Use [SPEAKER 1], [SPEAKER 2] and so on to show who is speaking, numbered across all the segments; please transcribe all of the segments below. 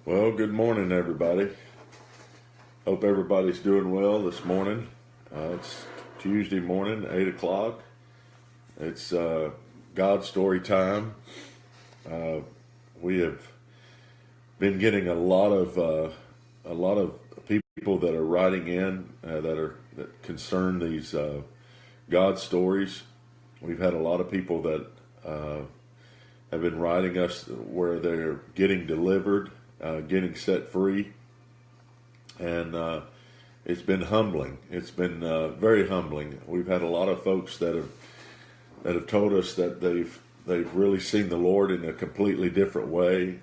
[SPEAKER 1] Well, good morning, everybody. Hope everybody's doing well this morning. It's Tuesday morning, 8 o'clock. It's God story time. We have been getting a lot of people that are writing in that concern these God stories. We've had a lot of people that have been writing us where they're getting delivered, getting set free, and it's been humbling. It's been very humbling. We've had a lot of folks that have told us that they've really seen the Lord in a completely different way.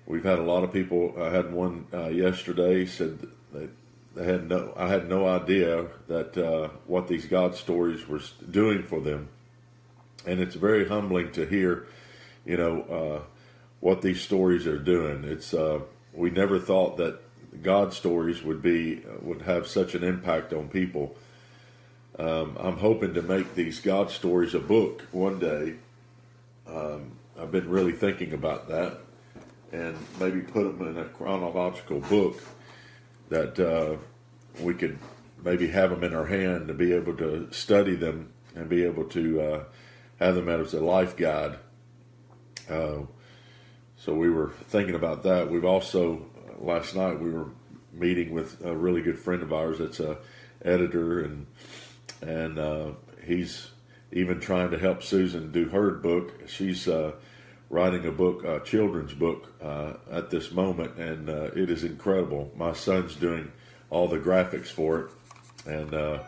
[SPEAKER 1] We've had a lot of people. I had one yesterday said that I had no idea that what these God stories were doing for them, and it's very humbling to hear, what these stories are doing. It's we never thought that God stories would have such an impact on people. I'm hoping to make these God stories a book one day. I've been really thinking about that, and maybe put them in a chronological book that we could maybe have them in our hand to be able to study them and be able to have them as a life guide. So we were thinking about that. We've also, last night we were meeting with a really good friend of ours that's a editor, and he's even trying to help Susan do her book. She's writing a book, a children's book at this moment, and it is incredible. My son's doing all the graphics for it, and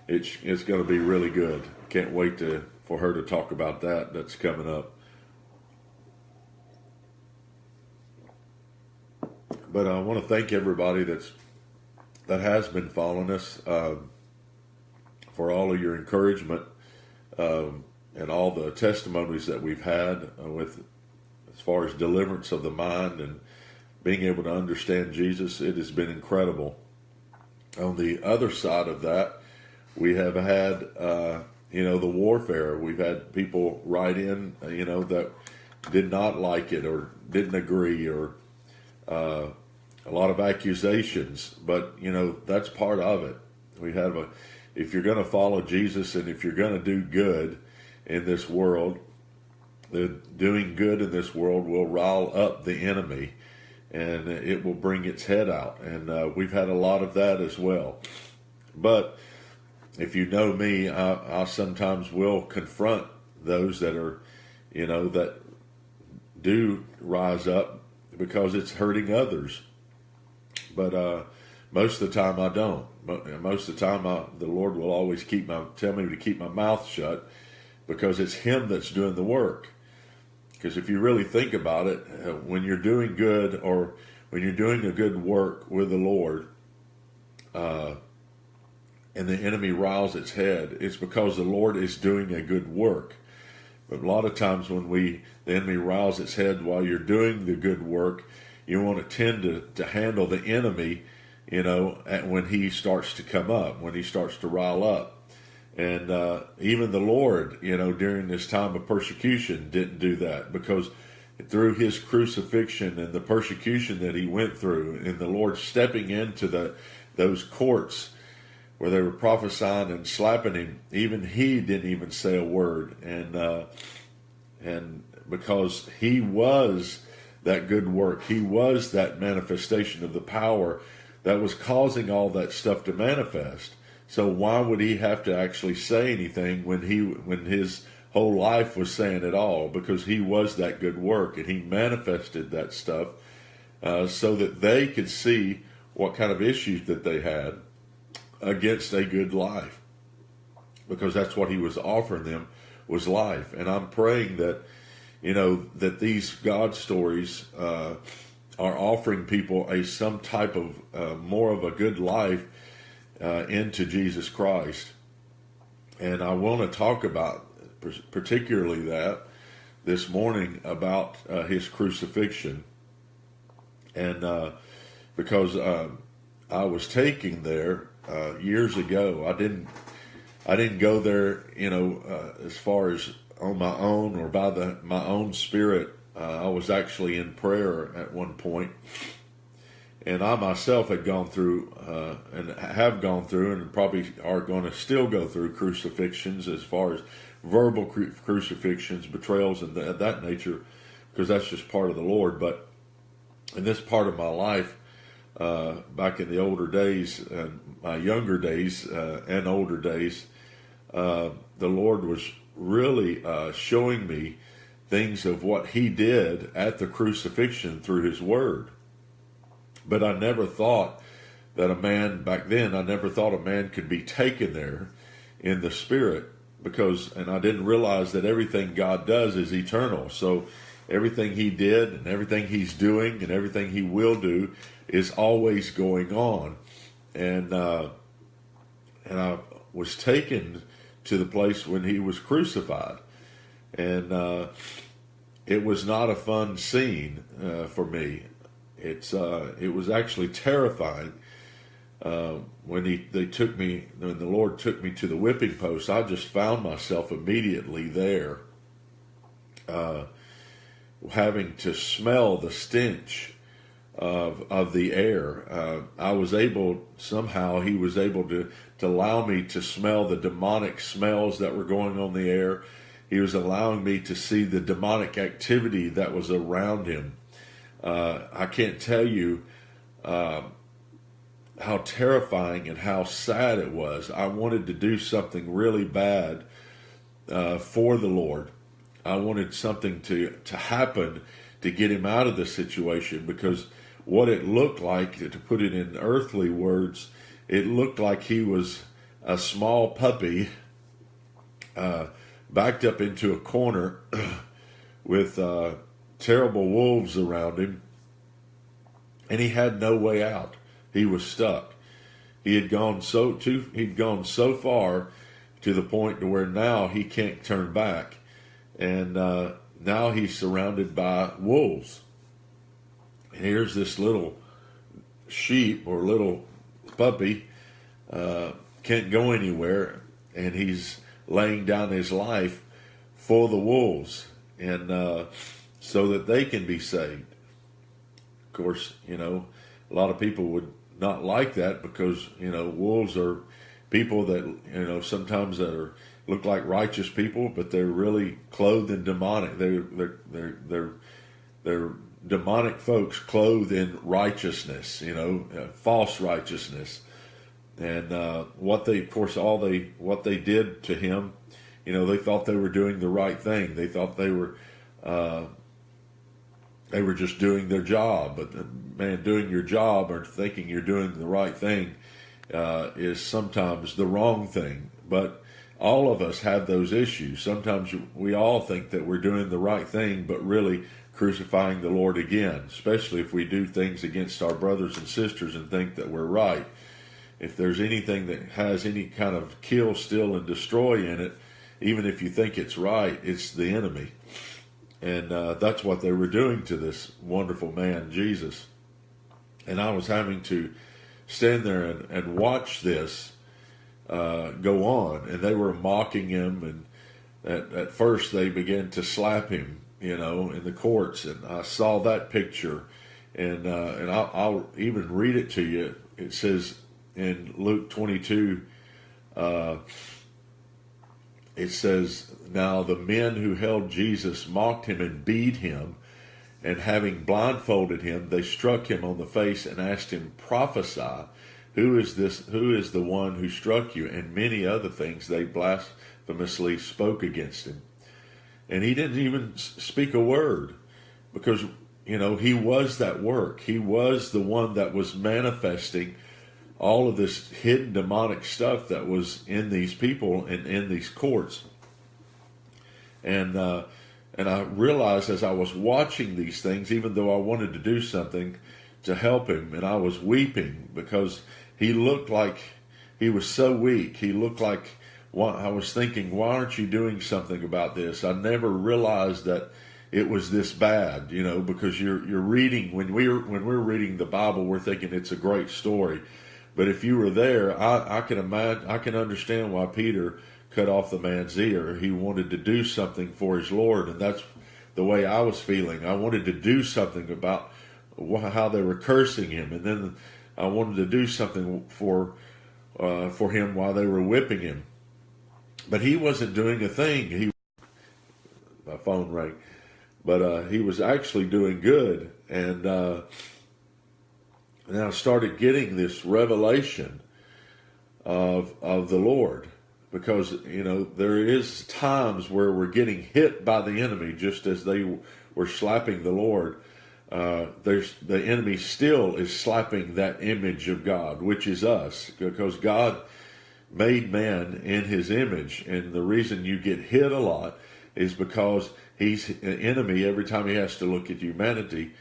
[SPEAKER 1] it's going to be really good. Can't wait for her to talk about that. That's coming up. But I want to thank everybody that has been following us for all of your encouragement and all the testimonies that we've had with as far as deliverance of the mind and being able to understand Jesus. It has been incredible. On the other side of that, we have had the warfare. We've had people write in that did not like it or didn't agree, or a lot of accusations, but that's part of it. We have if you're going to follow Jesus and if you're going to do good in this world, the doing good in this world will rile up the enemy, and it will bring its head out. And we've had a lot of that as well. But if you know me, I sometimes will confront those that are, that do rise up because it's hurting others. But most of the time I don't. Most of the time the Lord will always tell me to keep my mouth shut, because it's Him that's doing the work. Because if you really think about it, when you're doing good, or when you're doing a good work with the Lord, and the enemy riles its head, it's because the Lord is doing a good work. But a lot of times when the enemy riles its head while you're doing the good work, you want to tend to handle the enemy, when he starts to come up, when he starts to rile up. And even the Lord, during this time of persecution didn't do that, because through His crucifixion and the persecution that He went through, and the Lord stepping into those courts where they were prophesying and slapping Him, even He didn't even say a word. And because He was that good work, He was that manifestation of the power that was causing all that stuff to manifest. So why would He have to actually say anything when His whole life was saying it all? Because He was that good work, and He manifested that stuff so that they could see what kind of issues that they had against a good life, because that's what He was offering them, was life. And I'm praying that that these God stories are offering people some type of more of a good life into Jesus Christ. And I want to talk about particularly that this morning, about His crucifixion. And because I was taking there years ago, I didn't go there, as far as on my own or by my own spirit. I was actually in prayer at one point, and I myself had gone through and have gone through and probably are going to still go through crucifixions, as far as verbal crucifixions, betrayals, and that nature, because that's just part of the Lord. But in this part of my life, back in the older days, my younger days and older days, the Lord was really showing me things of what He did at the crucifixion through His Word. But I never thought that I never thought a man could be taken there in the Spirit, and I didn't realize that everything God does is eternal. So everything He did and everything He's doing and everything He will do is always going on. And I was taken to the place when He was crucified. And it was not a fun scene for me. It was actually terrifying. When the Lord took me to the whipping post, I just found myself immediately there, having to smell the stench of the air. I was able, somehow He was able to allow me to smell the demonic smells that were going on the air. He was allowing me to see the demonic activity that was around Him. I can't tell you how terrifying and how sad it was. I wanted to do something really bad for the Lord. I wanted something to happen to get Him out of the situation, because what it looked like, to put it in earthly words, it looked like He was a small puppy backed up into a corner with terrible wolves around him, and He had no way out. He was stuck. He'd gone so far to the point to where now he can't turn back, and now he's surrounded by wolves. And here's this little sheep or little puppy, can't go anywhere, and he's laying down his life for the wolves, and so that they can be saved. Of course, a lot of people would not like that, because wolves are people that sometimes that look like righteous people, but they're really clothed in demonic. They're demonic folks clothed in righteousness, false righteousness. And what they did to Him, they thought they were doing the right thing. They thought they were just doing their job. But man, doing your job or thinking you're doing the right thing is sometimes the wrong thing. But all of us have those issues. Sometimes we all think that we're doing the right thing, but really crucifying the Lord again, especially if we do things against our brothers and sisters and think that we're right. If there's anything that has any kind of kill, steal, and destroy in it, even if you think it's right, it's the enemy. And that's what they were doing to this wonderful man, Jesus. And I was having to stand there and watch this go on. And they were mocking Him. And at first they began to slap Him, in the courts. And I saw that picture. And I'll even read it to you. It says in Luke 22, it says, "Now the men who held Jesus mocked Him and beat Him, and having blindfolded Him, they struck Him on the face and asked Him, 'Prophesy, who is the one who struck you?' And many other things they blasphemously spoke against Him." And He didn't even speak a word, because, He was that work. He was the one that was manifesting all of this hidden demonic stuff that was in these people and in these courts. And I realized as I was watching these things, even though I wanted to do something to help him, and I was weeping because he looked like he was so weak. He looked like, I was thinking, why aren't you doing something about this? I never realized that it was this bad, because you're reading, when we're reading the Bible, we're thinking it's a great story. But if you were there, I can imagine, I can understand why Peter cut off the man's ear. He wanted to do something for his Lord, and that's the way I was feeling. I wanted to do something about how they were cursing him, and then I wanted to do something for him while they were whipping him. But he wasn't doing a thing. My phone rang, but he was actually doing good, and I started getting this revelation of the Lord, because there is times where we're getting hit by the enemy, just as they were slapping the Lord. The enemy still is slapping that image of God, which is us, because God made man in his image, and the reason you get hit a lot is because he's an enemy. Every time he has to look at humanity,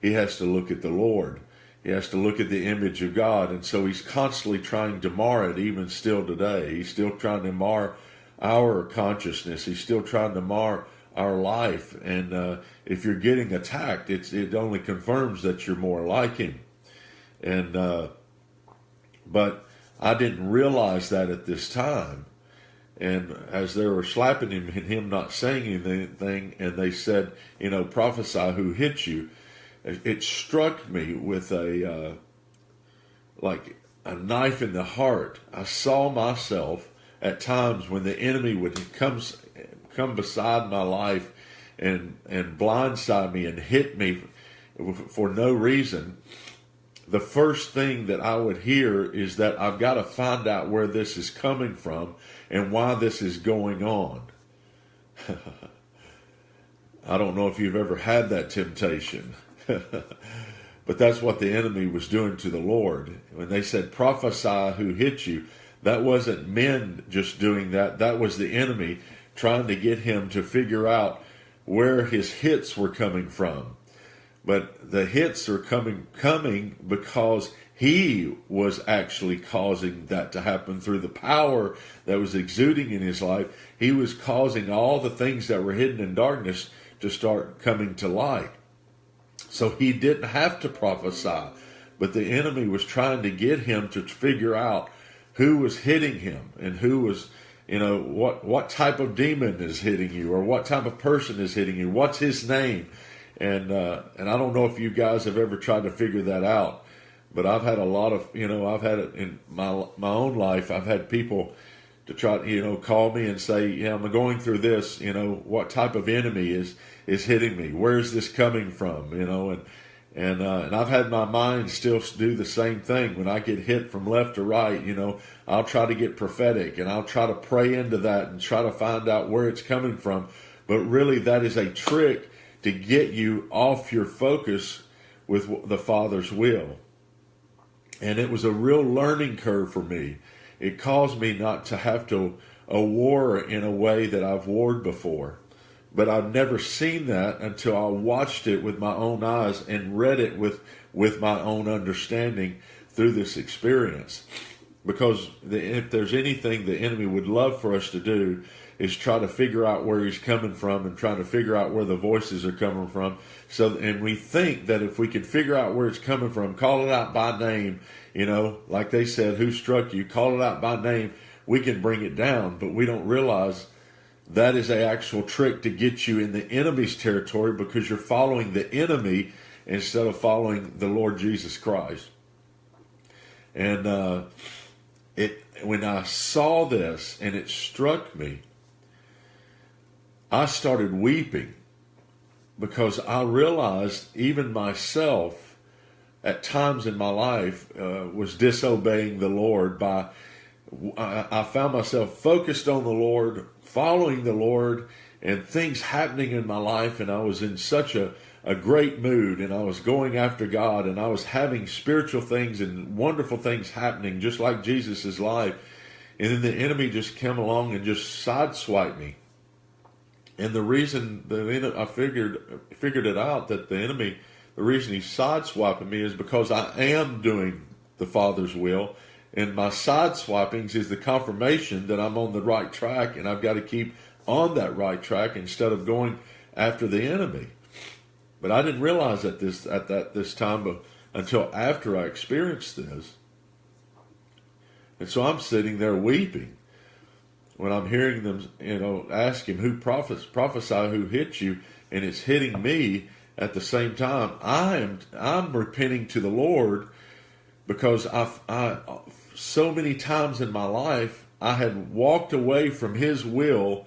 [SPEAKER 1] he has to look at the Lord. He has to look at the image of God, and so he's constantly trying to mar it, even still today. He's still trying to mar our consciousness. He's still trying to mar our life, and if you're getting attacked, it only confirms that you're more like him. And but I didn't realize that at this time. And as they were slapping him and him not saying anything, and they said, prophesy who hit you, it struck me with like a knife in the heart. I saw myself at times when the enemy would come beside my life and blindside me and hit me for no reason. The first thing that I would hear is that I've got to find out where this is coming from and why this is going on. I don't know if you've ever had that temptation, but that's what the enemy was doing to the Lord. When they said, prophesy who hit you, that wasn't men just doing that. That was the enemy trying to get him to figure out where his hits were coming from. But the hits are coming because he was actually causing that to happen through the power that was exuding in his life. He was causing all the things that were hidden in darkness to start coming to light. So he didn't have to prophesy, but the enemy was trying to get him to figure out who was hitting him and who was, what type of demon is hitting you, or what type of person is hitting you, what's his name. And I don't know if you guys have ever tried to figure that out, but I've had a lot of, I've had it in my own life. I've had people to try, call me and say, yeah, I'm going through this, what type of enemy is hitting me? Where's this coming from? And I've had my mind still do the same thing. When I get hit from left to right, I'll try to get prophetic, and I'll try to pray into that and try to find out where it's coming from. But really, that is a trick to get you off your focus with the Father's will. And it was a real learning curve for me. It caused me not to have to war in a way that I've warred before. But I've never seen that until I watched it with my own eyes and read it with my own understanding through this experience. Because if there's anything the enemy would love for us to do, is try to figure out where he's coming from and try to figure out where the voices are coming from. And we think that if we can figure out where it's coming from, call it out by name, like they said, who struck you, call it out by name, we can bring it down. But we don't realize that is an actual trick to get you in the enemy's territory, because you're following the enemy instead of following the Lord Jesus Christ. And when I saw this and it struck me, I started weeping, because I realized even myself at times in my life was disobeying the Lord. I found myself focused on the Lord, following the Lord, and things happening in my life, and I was in such a great mood, and I was going after God, and I was having spiritual things and wonderful things happening just like Jesus' life. And then the enemy just came along and just sideswiped me. And the reason I figured it out, that the enemy, the reason he's sideswiping me is because I am doing the Father's will, and my sideswipings is the confirmation that I'm on the right track, and I've got to keep on that right track instead of going after the enemy. But I didn't realize that this time until after I experienced this. And so I'm sitting there weeping when I'm hearing them, ask him, who prophesy who hit you. and it's hitting me at the same time. I'm repenting to the Lord because I so many times in my life I had walked away from His will